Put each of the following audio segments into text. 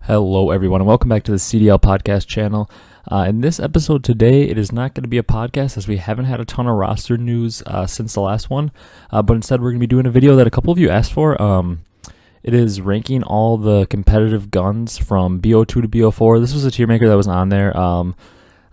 Hello everyone and welcome back to the CDL podcast channel. In this episode today, it is not going to be a podcast as we haven't had a ton of roster news since the last one, but instead we're going to be doing a video that a couple of you asked for. It is ranking all the competitive guns from BO2 to BO4. This was a tier maker that was on there.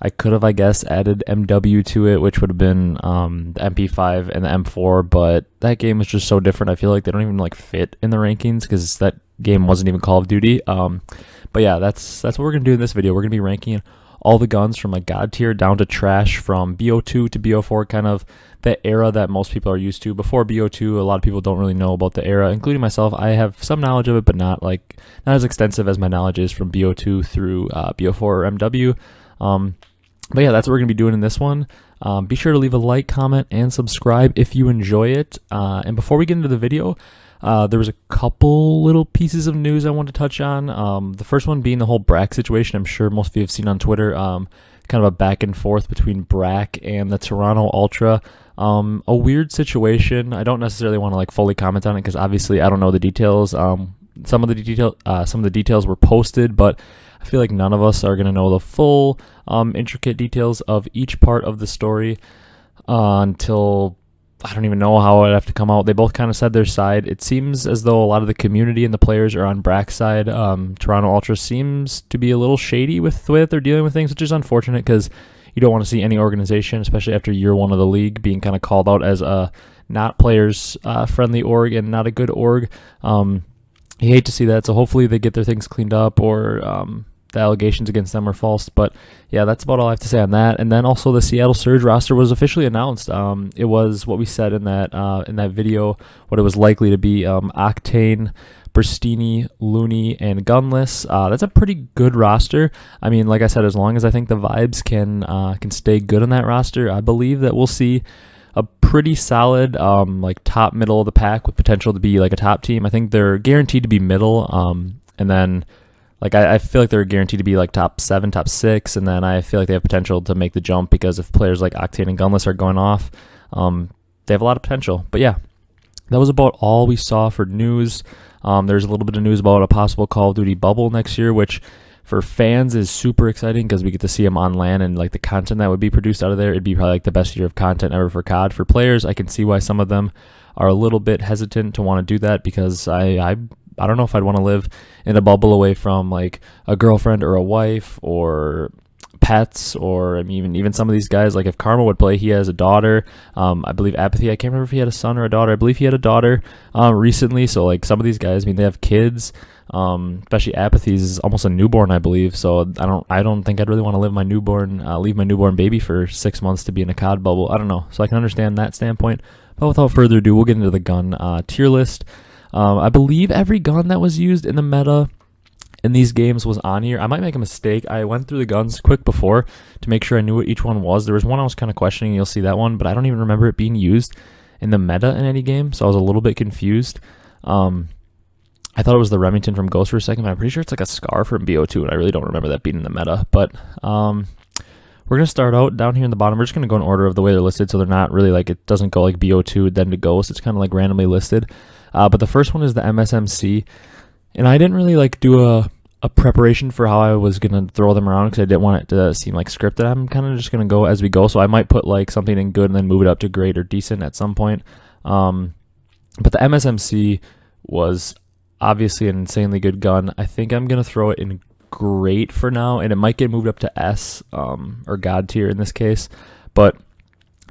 I could have, I guess, added MW to it, which would have been the MP5 and the M4, but that game was just so different. I feel like they don't even fit in the rankings because that game wasn't even Call of Duty. But yeah, that's what we're gonna do in this video. We're gonna be ranking all the guns from God tier down to trash from BO2 to BO4, kind of the era that most people are used to. Before BO2, a lot of people don't really know about the era, including myself. I have some knowledge of it, but not as extensive as my knowledge is from BO2 through BO4 or MW. But yeah, that's what we're going to be doing in this one. Be sure to leave a like, comment, and subscribe if you enjoy it. And before we get into the video, there was a couple little pieces of news I wanted to touch on. The first one being the whole Brack situation. I'm sure most of you have seen on Twitter, kind of a back and forth between Brack and the Toronto Ultra. A weird situation. I don't necessarily want to fully comment on it because obviously I don't know the details. Some of the details were posted, but I feel like none of us are going to know the full intricate details of each part of the story until I don't even know how it'd have to come out. They both kind of said their side. It seems as though a lot of the community and the players are on Brack's side. Toronto Ultra seems to be a little shady with the way that they're dealing with things, which is unfortunate because you don't want to see any organization, especially after year one of the league, being kind of called out as a not players friendly org and not a good org. You hate to see that, so hopefully they get their things cleaned up or the allegations against them are false. But yeah, that's about all I have to say on that. And then also the Seattle Surge roster was officially announced. It was what we said in that video, what it was likely to be: Octane, Prestinni, Looney, and Gunless. That's a pretty good roster. I mean, like I said, as long as I think the vibes can stay good on that roster, I believe that we'll see a pretty solid top middle of the pack with potential to be a top team. I think they're guaranteed to be middle, and then I feel like they're guaranteed to be top 7, top 6, and then I feel like they have potential to make the jump because if players like Octane and Gunless are going off, they have a lot of potential. But yeah, that was about all we saw for news. There's a little bit of news about a possible Call of Duty bubble next year, which for fans is super exciting because we get to see them on LAN and the content that would be produced out of there. It'd be probably the best year of content ever for COD. For players, I can see why some of them are a little bit hesitant to want to do that because I don't know if I'd want to live in a bubble away from a girlfriend or a wife or pets, or even some of these guys. If Karma would play, he has a daughter. I believe Abezy, I can't remember if he had a son or a daughter. I believe he had a daughter recently. So some of these guys, they have kids. Especially Abezy is almost a newborn, I believe. So I don't think I'd really want to leave my newborn baby for 6 months to be in a COD bubble. I don't know. So I can understand that standpoint. But without further ado, we'll get into the gun tier list. I believe every gun that was used in the meta in these games was on here. I might make a mistake. I went through the guns quick before to make sure I knew what each one was. There was one I was kind of questioning. You'll see that one, but I don't even remember it being used in the meta in any game, so I was a little bit confused. I thought it was the Remington from Ghost for a second, but I'm pretty sure it's a SCAR from BO2, and I really don't remember that being in the meta. But we're going to start out down here in the bottom. We're just going to go in order of the way they're listed, so they're not really it doesn't go BO2 then to Ghost. It's kind of randomly listed. But the first one is the MSMC, and I didn't really do a preparation for how I was going to throw them around because I didn't want it to seem scripted. I'm kind of just going to go as we go, so I might put something in good and then move it up to great or decent at some point. But the MSMC was obviously an insanely good gun. I think I'm going to throw it in great for now, and it might get moved up to S or God tier in this case. But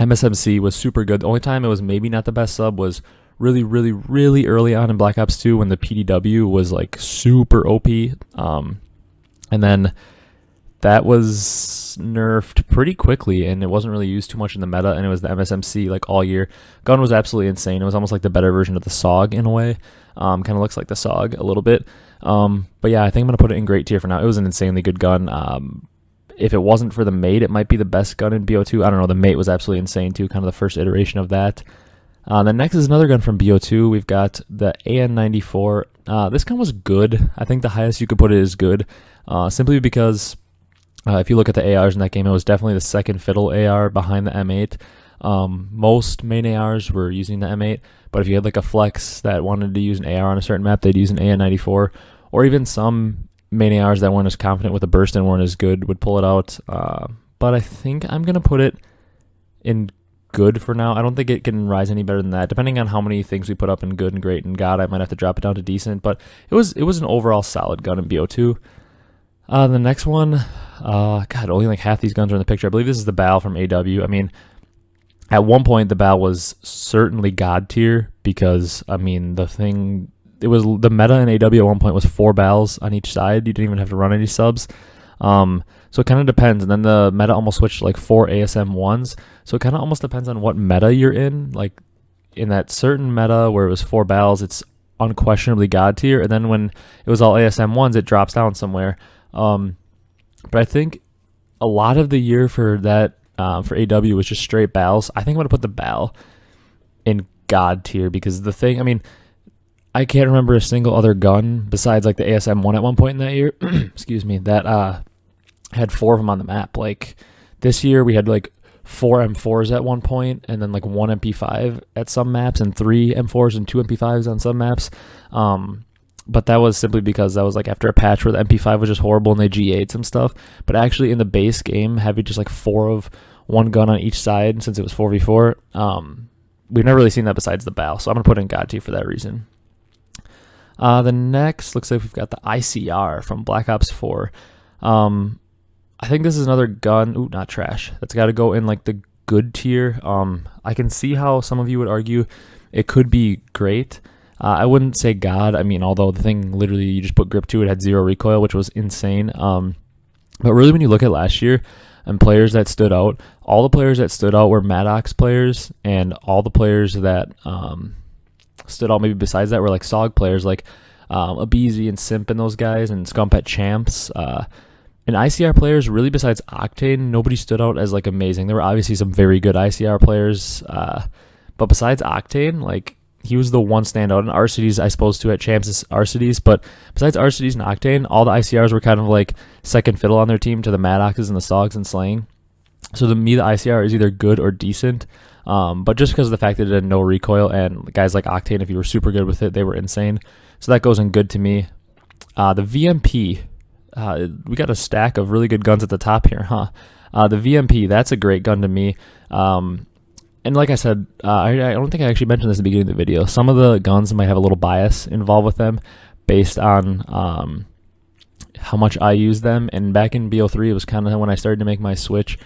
MSMC was super good. The only time it was maybe not the best sub was really, really, really early on in Black Ops 2 when the PDW was super OP. And then that was nerfed pretty quickly, and it wasn't really used too much in the meta, and it was the MSMC all year. Gun was absolutely insane. It was almost the better version of the SOG in a way. Kind of looks like the SOG a little bit. But yeah, I think I'm going to put it in great tier for now. It was an insanely good gun. If it wasn't for the mate, it might be the best gun in BO2. I don't know. The mate was absolutely insane too, kind of the first iteration of that. Then next is another gun from BO2. We've got the AN94. This gun was good. I think the highest you could put it is good, simply because if you look at the ARs in that game, it was definitely the second fiddle AR behind the M8. Most main ARs were using the M8, but if you had a flex that wanted to use an AR on a certain map, they'd use an AN94, or even some main ARs that weren't as confident with the burst and weren't as good would pull it out. But I think I'm going to put it in good for now. I don't think it can rise any better than that. Depending on how many things we put up in good and great and God, I might have to drop it down to decent. But it was an overall solid gun in BO2. The next one, God, only like half these guns are in the picture. I believe this is the BAL from AW. I mean, at one point the BAL was certainly God tier because, I mean, the meta in AW at one point was 4 BALs on each side. You didn't even have to run any subs. So it kind of depends. And then the meta almost switched to like 4 ASM 1s. So it kind of almost depends on what meta you're in. Like in that certain meta where it was 4 BALs, it's unquestionably God tier. And then when it was all ASM 1s, it drops down somewhere. But I think a lot of the year for that, for AW was just straight BALs. I think I'm going to put the BAL in God tier because the thing, I mean, I can't remember a single other gun besides like the ASM 1 at one point in that year, excuse me, that had 4 of them on the map. Like this year we had like 4 M4s at one point and then like 1 MP5 at some maps and 3 M4s and 2 MP5s on some maps. But that was simply because that was like after a patch where the MP5 was just horrible and they G8'd some stuff. But actually in the base game, having just like 4 of one gun on each side since it was 4v4, we've never really seen that besides the BAL. So I'm going to put in God tier for that reason. The next looks like we've got the ICR from Black Ops 4. I think this is another gun. Ooh, not trash. That's got to go in like the good tier. I can see how some of you would argue it could be great. I wouldn't say God. I mean, although the thing literally you just put grip to it had 0 recoil, which was insane. But really when you look at last year and players that stood out, all the players that stood out were Maddox players, and all the players that stood out maybe besides that were like SOG players like Abezy and Simp and those guys and Scump at Champs. And ICR players, really besides Octane, nobody stood out as like amazing. There were obviously some very good ICR players, but besides Octane, like he was the one standout. And Arcitys, I suppose, too, at Champs is Arcitys. But besides Arcitys and Octane, all the ICRs were kind of like second fiddle on their team to the Maddoxes and the Sogs and Slaying. So to me, the ICR is either good or decent. But just because of the fact that it had no recoil and guys like Octane, if you were super good with it, they were insane. So that goes in good to me. The VMP, we got a stack of really good guns at the top here, huh? The VMP, that's a great gun to me. And like I said, I don't think I actually mentioned this at the beginning of the video. Some of the guns might have a little bias involved with them based on how much I use them. And back in BO3, it was kind of when I started to make my switch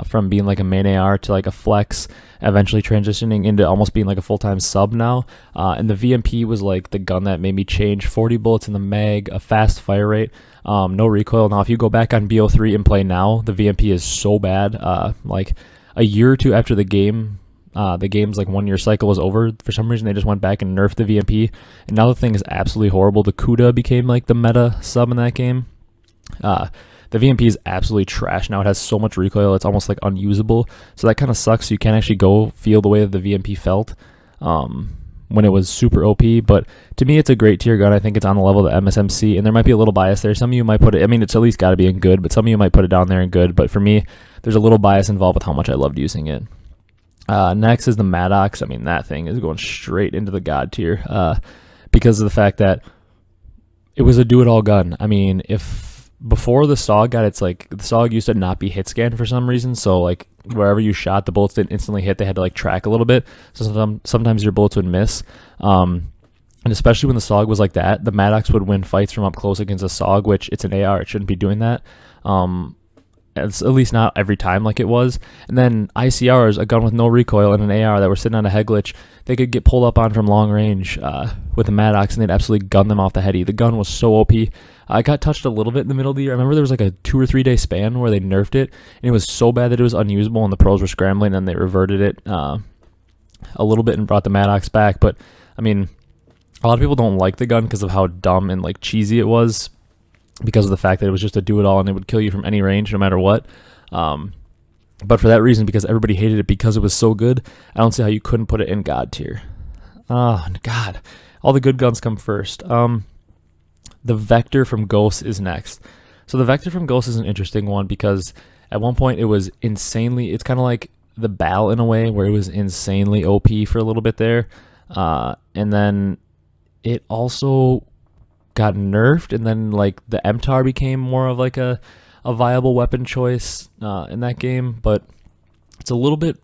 from being like a main AR to like a flex, eventually transitioning into almost being like a full-time sub now. And the VMP was like the gun that made me change 40 bullets in the mag, a fast fire rate, no recoil. Now, if you go back on BO3 and play now, the VMP is so bad. Like a year or two after the game's like 1 year cycle was over, for some reason they just went back and nerfed the VMP, and now the thing is absolutely horrible. The CUDA became like the meta sub in that game. The VMP is absolutely trash now. It has so much recoil, it's almost like unusable, so that kind of sucks. You can't actually go feel the way that the VMP felt when it was super OP. But to me, it's a great tier gun. I think it's on the level of the MSMC, and there might be a little bias there. Some of you might put it, I mean, it's at least got to be in good, but some of you might put it down there in good. But for me, there's a little bias involved with how much I loved using it. Next is the Maddox. I mean, that thing is going straight into the God tier because of the fact that it was a do-it-all gun. I mean, if before the SOG got its, like, the SOG used to not be hit scanned for some reason, so, like, wherever you shot, the bullets didn't instantly hit. They had to, like, track a little bit, so sometimes your bullets would miss. And especially when the SOG was like that, the Maddox would win fights from up close against a SOG, which it's an AR. It shouldn't be doing that. It's at least not every time like it was. And then ICRs, a gun with no recoil and an AR that were sitting on a head glitch, they could get pulled up on from long range with a Maddox, and they'd absolutely gun them off the heady. The gun was so OP. I got touched a little bit in the middle of the year. I remember there was like a 2 or 3 day span where they nerfed it, and it was so bad that it was unusable, and the pros were scrambling, and they reverted it a little bit and brought the Maddox back. But, I mean, a lot of people don't like the gun because of how dumb and like cheesy it was, because of the fact that it was just a do-it-all and it would kill you from any range no matter what. But for that reason, because everybody hated it because it was so good, I don't see how you couldn't put it in God tier. Oh, God. All the good guns come first. The Vector from Ghost is next. So the Vector from Ghost is an interesting one because at one point it was insanely... It's kind of like the BAL in a way, where it was insanely OP for a little bit there. And then it also got nerfed, and then like the MTAR became more of like a viable weapon choice in that game. But it's a little bit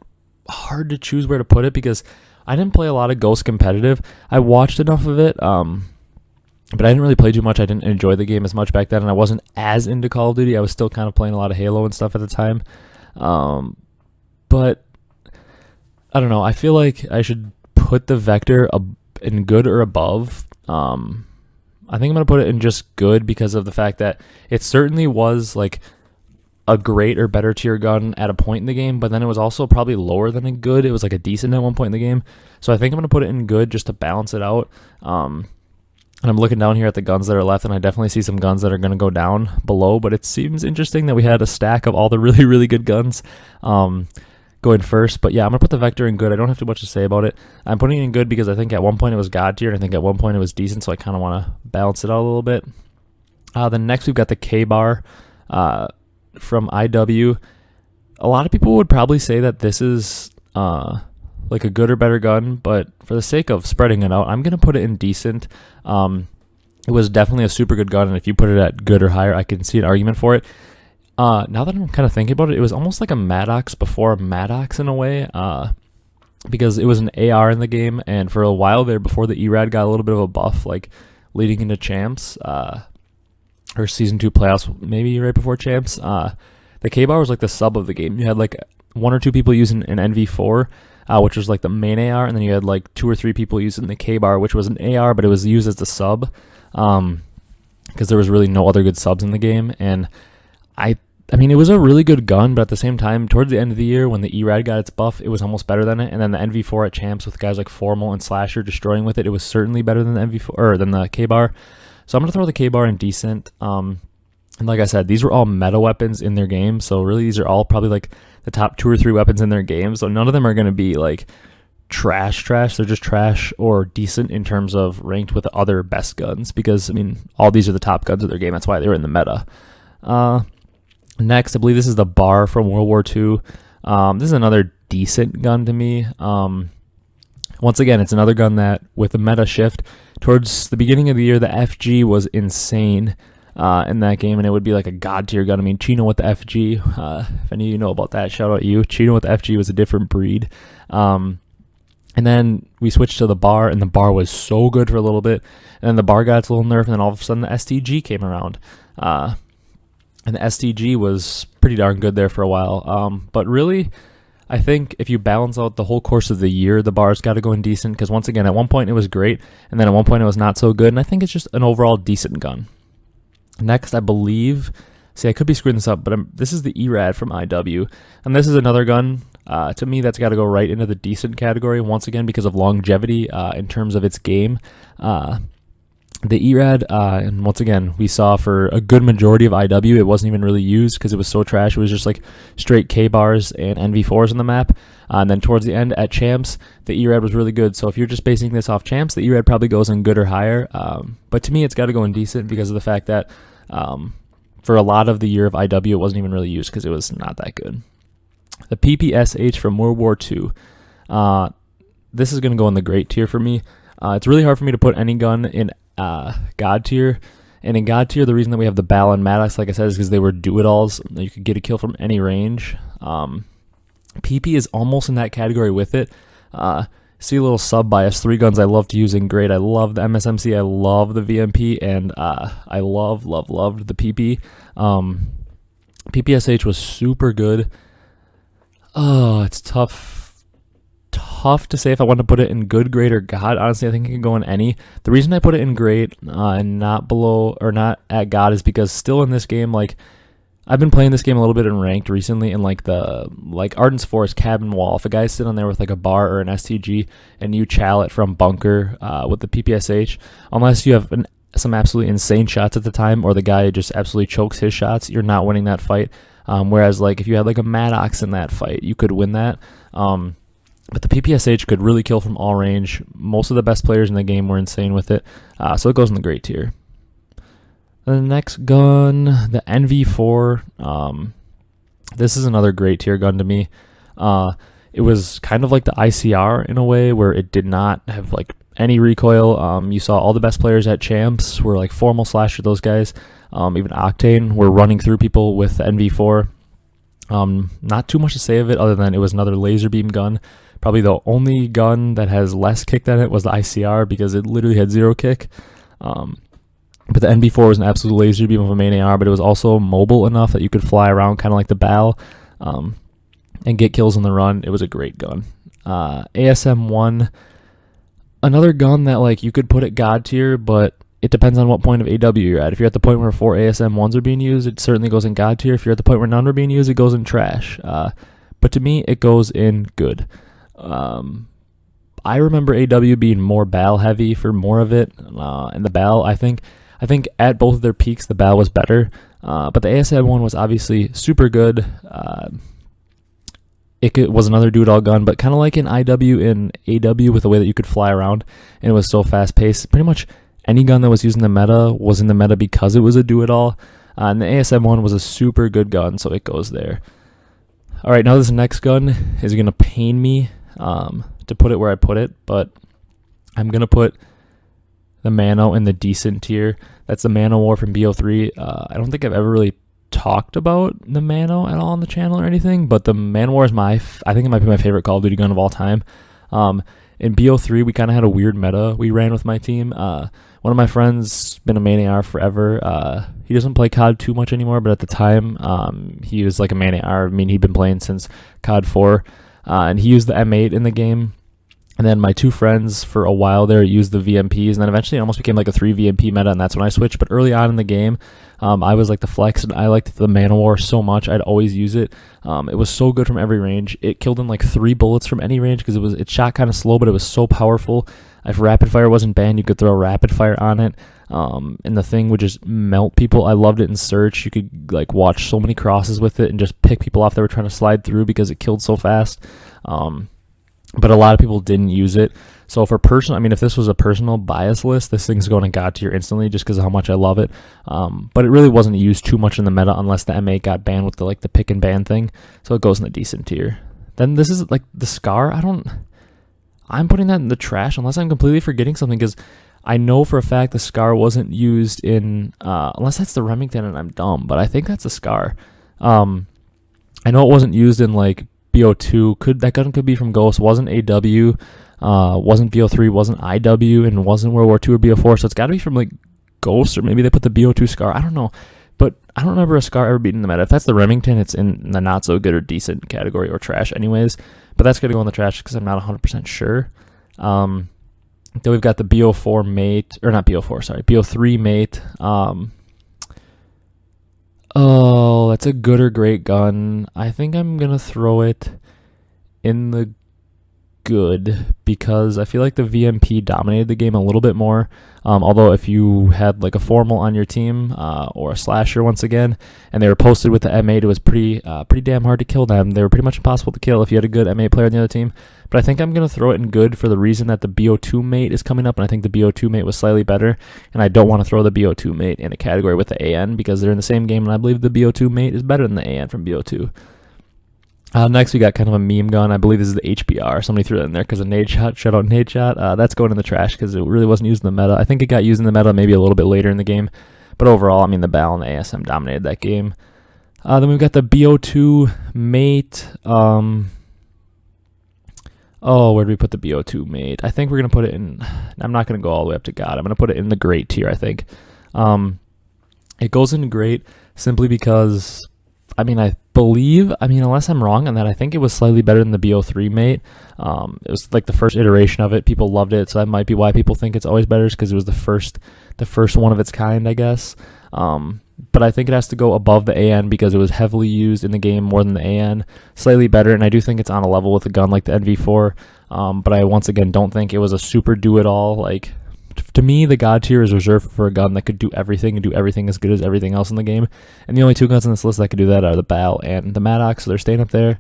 hard to choose where to put it because I didn't play a lot of Ghost competitive. I watched enough of it, but I didn't really play too much. I didn't enjoy the game as much back then, and I wasn't as into Call of Duty. I was still kind of playing a lot of Halo and stuff at the time. But I don't know. I feel like I should put the Vector in good or above. I think I'm going to put it in just good because of the fact that it certainly was like a great or better tier gun at a point in the game, but then it was also probably lower than a good. It was like a decent at one point in the game. So I think I'm going to put it in good just to balance it out. And I'm looking down here at the guns that are left, and I definitely see some guns that are going to go down below, but it seems interesting that we had a stack of all the really, really good guns going first. But yeah, I'm going to put the Vector in good. I don't have too much to say about it. I'm putting it in good because I think at one point it was God tier, and I think at one point it was decent, so I kind of want to balance it out a little bit. Then next we've got the K-Bar from IW. A lot of people would probably say that this is like a good or better gun, but for the sake of spreading it out, I'm going to put it in decent. It was definitely a super good gun, and if you put it at good or higher, I can see an argument for it. Now that I'm kind of thinking about it, it was almost like a Maddox before Maddox in a way, because it was an AR in the game, and for a while there, before the ERAD got a little bit of a buff, like leading into Champs, or Season 2 playoffs, maybe right before Champs, the K-Bar was like the sub of the game. You had like one or two people using an NV4, which was like the main AR, and then you had like 2 or 3 people using the K-Bar, which was an AR, but it was used as the sub, because there was really no other good subs in the game. And I mean, it was a really good gun, but at the same time, towards the end of the year, when the ERAD got its buff, it was almost better than it. And then the NV4 at Champs with guys like Formal and Slasher destroying with it, it was certainly better than the NV4 or than the K-Bar. So I'm gonna throw the K-Bar in decent. And like I said, these were all meta weapons in their game, so really these are all probably like the top 2 or 3 weapons in their game. So none of them are gonna be like trash. They're just trash or decent in terms of ranked with the other best guns, because I mean all these are the top guns of their game. That's why they were in the meta. Next, I believe this is the Bar from World War II. This is another decent gun to me. Once again, it's another gun that, with the meta shift, towards the beginning of the year, the FG was insane in that game, and it would be like a god tier gun. I mean, Chino with the FG, if any of you know about that, shout out you. Chino with the FG was a different breed. And then we switched to the Bar, and the Bar was so good for a little bit. And then the Bar got its little nerf, and then all of a sudden the STG came around. And the STG was pretty darn good there for a while. But really, I think if you balance out the whole course of the year, the Bar's got to go in decent, because once again, at one point it was great, and then at one point it was not so good, and I think it's just an overall decent gun. Next, I believe, I could be screwing this up, but this is the ERAD from IW, and this is another gun, to me, that's got to go right into the decent category, once again, because of longevity in terms of its game. The ERAD, and once again, we saw for a good majority of IW, it wasn't even really used because it was so trash. It was just like straight K-Bars and NV4s on the map. And then towards the end at Champs, the ERAD was really good. So if you're just basing this off Champs, the ERAD probably goes in good or higher. But to me, it's got to go in decent because of the fact that for a lot of the year of IW, it wasn't even really used because it was not that good. The PPSH from World War II. This is going to go in the great tier for me. It's really hard for me to put any gun in God tier, and in God tier, the reason that we have the Bal and Maddox, like I said, is because they were do-it-alls. You could get a kill from any range. PP is almost in that category with it. See a little sub bias. 3 guns I love to use in great. I love the MSMC, I love the VMP, and I loved the PP. PPSH was super good. Oh, it's tough to say if I want to put it in good, great, or God. Honestly, I think it can go in any. The reason I put it in great and not below or not at God is because still in this game, like I've been playing this game a little bit in ranked recently, and like Arden's Forest cabin wall, if a guy's sitting on there with like a Bar or an STG and you chow it from bunker with the PPSH, unless you have some absolutely insane shots at the time or the guy just absolutely chokes his shots, you're not winning that fight. Whereas like if you had like a Maddox in that fight, you could win that. But the PPSH could really kill from all range. Most of the best players in the game were insane with it. So it goes in the great tier. The next gun, the NV4. This is another great tier gun to me. It was kind of like the ICR in a way where it did not have like any recoil. You saw all the best players at Champs were like formal slasher, those guys. Even Octane were running through people with the NV4. Not too much to say of it other than it was another laser beam gun. Probably the only gun that has less kick than it was the ICR because it literally had 0 kick. But the NV4 was an absolute laser beam of a main AR, but it was also mobile enough that you could fly around kind of like the BAL and get kills on the run. It was a great gun. ASM-1, another gun that like you could put at God tier, but it depends on what point of AW you're at. If you're at the point where 4 ASM-1s are being used, it certainly goes in God tier. If you're at the point where none are being used, it goes in trash. But to me, it goes in good. I remember AW being more BAL heavy for more of it, and the BAL, I think at both of their peaks, the BAL was better, but the ASM-1 was obviously super good. It was another do-it-all gun, but kind of like in IW and AW with the way that you could fly around, and it was so fast-paced. Pretty much any gun that was used in the meta was in the meta because it was a do-it-all, and the ASM-1 was a super good gun, so it goes there. All right, now this next gun is going to pain me to put it where I put it, but I'm going to put the Mano in the decent tier. That's the Mano War from BO3. I don't think I've ever really talked about the Mano at all on the channel or anything, but the Man War is I think it might be my favorite Call of Duty gun of all time. In BO3, we kind of had a weird meta we ran with my team. One of my friends been a main AR forever. He doesn't play COD too much anymore, but at the time, he was like a main AR. I mean, he'd been playing since COD 4, and he used the M8 in the game. And then my 2 friends for a while there used the VMPs, and then eventually it almost became like a 3 VMP meta, and that's when I switched. But early on in the game, I was like the flex, and I liked the Man of War so much, I'd always use it. It was so good from every range. It killed in like 3 bullets from any range because it shot kind of slow, but it was so powerful. If rapid fire wasn't banned, you could throw rapid fire on it, and the thing would just melt people. I loved it in search. You could like watch so many crosses with it and just pick people off that were trying to slide through because it killed so fast. But a lot of people didn't use it. So for personal, I mean, if this was a personal bias list, this thing's going to God tier instantly just because of how much I love it. But it really wasn't used too much in the meta unless the M8 got banned with the pick and ban thing. So it goes in the decent tier. Then this is like the Scar. I'm putting that in the trash unless I'm completely forgetting something because I know for a fact the Scar wasn't used in, unless that's the Remington and I'm dumb, but I think that's a Scar. I know it wasn't used in like BO2. That gun could be from Ghost. Wasn't AW, wasn't BO3, wasn't IW, and wasn't World War II or BO4. So it's got to be from like Ghost, or maybe they put the BO2 Scar. I don't know, but I don't remember a Scar ever beating the meta. If that's the Remington, it's in the not so good or decent category or trash, anyways. But that's gonna go in the trash because I'm not 100% sure. Then we've got the BO4 mate, or not BO4, sorry, BO3 mate. Oh, that's a good or great gun. I think I'm going to throw it in the good because I feel like the VMP dominated the game a little bit more. Although if you had like a formal on your team or a slasher once again, and they were posted with the M8, it was pretty damn hard to kill them. They were pretty much impossible to kill if you had a good M8 player on the other team. But I think I'm going to throw it in good for the reason that the BO2 mate is coming up, and I think the BO2 mate was slightly better, and I don't want to throw the BO2 mate in a category with the AN because they're in the same game, and I believe the BO2 mate is better than the AN from BO2. Next, we got kind of a meme gun. I believe this is the HBR. Somebody threw that in there because of Nade Shot. Shout out Nade Shot. That's going in the trash because it really wasn't used in the meta. I think it got used in the meta maybe a little bit later in the game. But overall, I mean, the BAL and the ASM dominated that game. Then we've got the BO2 mate. Oh, where do we put the BO2 mate? I think we're going to put it in... I'm not going to go all the way up to God. I'm going to put it in the great tier, I think. It goes in great simply because... I believe, unless I'm wrong on that, I think it was slightly better than the BO3 mate. It was like the first iteration of it. People loved it, so that might be why people think it's always better, because it was the first one of its kind, I guess. But I think it has to go above the AN because it was heavily used in the game more than the AN. Slightly better, and I do think it's on a level with a gun like the NV4. But I, once again, don't think it was a super do-it-all, like... To me, the God tier is reserved for a gun that could do everything and do everything as good as everything else in the game. And the only 2 guns on this list that could do that are the BAL and the Maddox, so they're staying up there.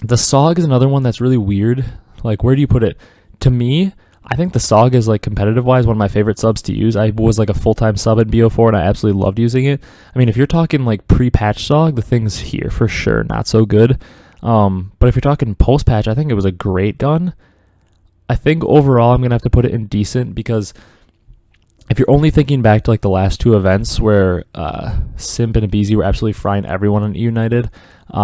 The SOG is another one that's really weird. Like, where do you put it? To me, I think the SOG is, like, competitive-wise, one of my favorite subs to use. I was, like, a full-time sub at BO4, and I absolutely loved using it. I mean, if you're talking, like, pre-patch SOG, the thing's here for sure. Not so good. But if you're talking post-patch, I think it was a great gun. I think overall I'm going to have to put it in decent, because if you're only thinking back to like the last two events where Simp and Abezy were absolutely frying everyone on United,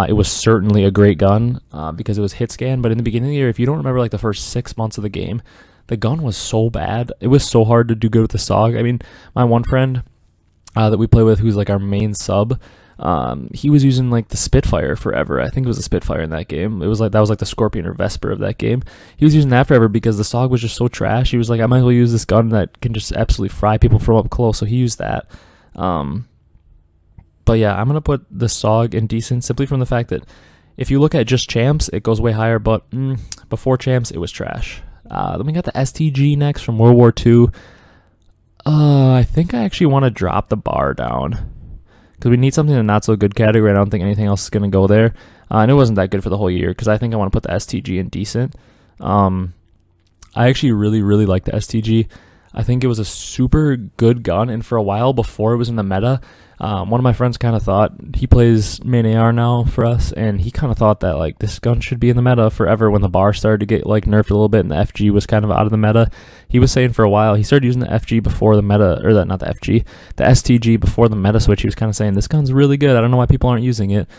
it was certainly a great gun because it was hit scan. But in the beginning of the year, if you don't remember like the first 6 months of the game, the gun was so bad. It was so hard to do good with the SOG. I mean, my one friend that we play with, who's like our main sub, he was using like the Spitfire forever. I think it was a Spitfire in that game. It was like, that was like the Scorpion or Vesper of that game. He was using that forever because the SOG was just so trash. He was like, I might as well use this gun that can just absolutely fry people from up close. So he used that. But yeah, I'm gonna put the SOG in decent simply from the fact that if you look at just champs, it goes way higher. But before champs, it was trash. Then we got the STG next from World War II. I think I actually want to drop the bar down, because we need something in the not so good category. I don't think anything else is going to go there. And it wasn't that good for the whole year, because I think I want to put the STG in decent. I actually really, really like the STG. I think it was a super good gun, and for a while before it was in the meta, one of my friends kind of thought, he plays main AR now for us, and he kind of thought that like this gun should be in the meta forever when the bar started to get like nerfed a little bit and the FG was kind of out of the meta. He was saying for a while, he started using the FG before the meta, or that, not the FG, the STG before the meta switch. He was kind of saying, this gun's really good. I don't know why people aren't using it.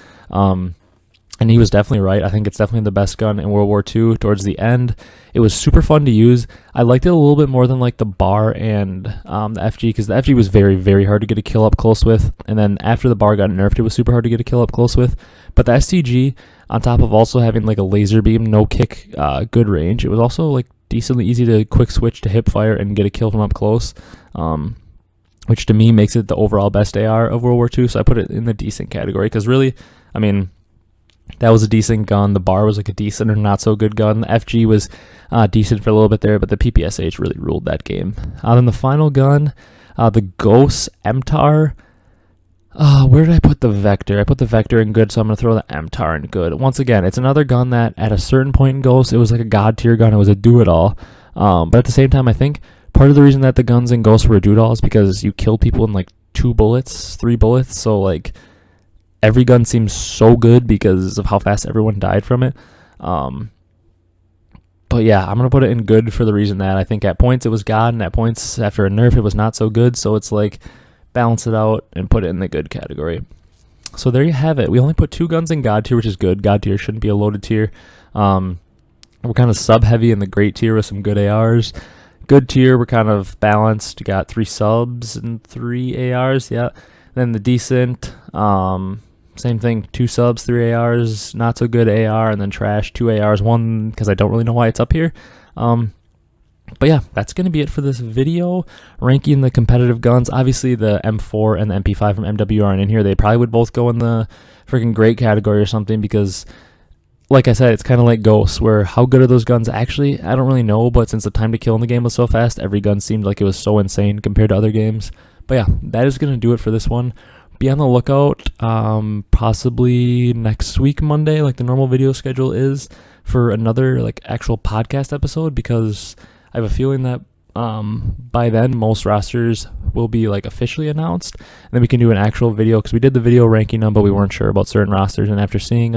And he was definitely right. I think it's definitely the best gun in World War II towards the end. It was super fun to use. I liked it a little bit more than like the bar and the FG, because the FG was very, very hard to get a kill up close with. And then after the bar got nerfed, it was super hard to get a kill up close with. But the STG, on top of also having like a laser beam, no kick, good range, it was also like decently easy to quick switch to hip fire and get a kill from up close, which to me makes it the overall best AR of World War II. So I put it in the decent category, because really, I mean, that was a decent gun. The bar was like a decent or not so good gun. The FG was decent for a little bit there, but the PPSH really ruled that game. Then the final gun, the Ghost MTAR. Where did I put the Vector? I put the Vector in good, so I'm going to throw the MTAR in good. Once again, it's another gun that at a certain point in Ghost, it was like a god tier gun. It was a do-it-all. But at the same time, I think part of the reason that the guns in Ghost were a do-it-all is because you killed people in like 2 bullets, 3 bullets. So like every gun seems so good because of how fast everyone died from it. But yeah, I'm going to put it in good for the reason that I think at points it was god, and at points after a nerf it was not so good. So it's like balance it out and put it in the good category. So there you have it. We only put 2 guns in god tier, which is good. God tier shouldn't be a loaded tier. We're kind of sub heavy in the great tier with some good ARs. Good tier, we're kind of balanced. We got 3 subs and 3 ARs. Yeah. Then the decent, same thing, 2 subs, 3 ARs, not so good AR, and then trash, 2 ARs, 1, because I don't really know why it's up here. But yeah, that's going to be it for this video, ranking the competitive guns. Obviously, the M4 and the MP5 from MW aren't in here. They probably would both go in the freaking great category or something, because like I said, it's kind of like Ghosts, where how good are those guns actually? I don't really know, but since the time to kill in the game was so fast, every gun seemed like it was so insane compared to other games. But yeah, that is going to do it for this one. Be on the lookout, possibly next week, Monday, like the normal video schedule is, for another like actual podcast episode, because I have a feeling that by then most rosters will be like officially announced, and then we can do an actual video, because we did the video ranking them, but we weren't sure about certain rosters, and after seeing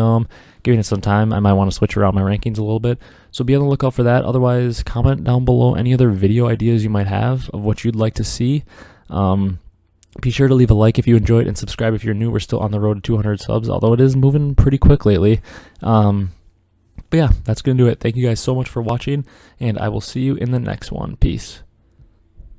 giving it some time, I might want to switch around my rankings a little bit. So be on the lookout for that. Otherwise, comment down below any other video ideas you might have of what you'd like to see. Be sure to leave a like if you enjoyed, and subscribe if you're new. We're still on the road to 200 subs, although it is moving pretty quick lately. But yeah, that's going to do it. Thank you guys so much for watching, and I will see you in the next one. Peace.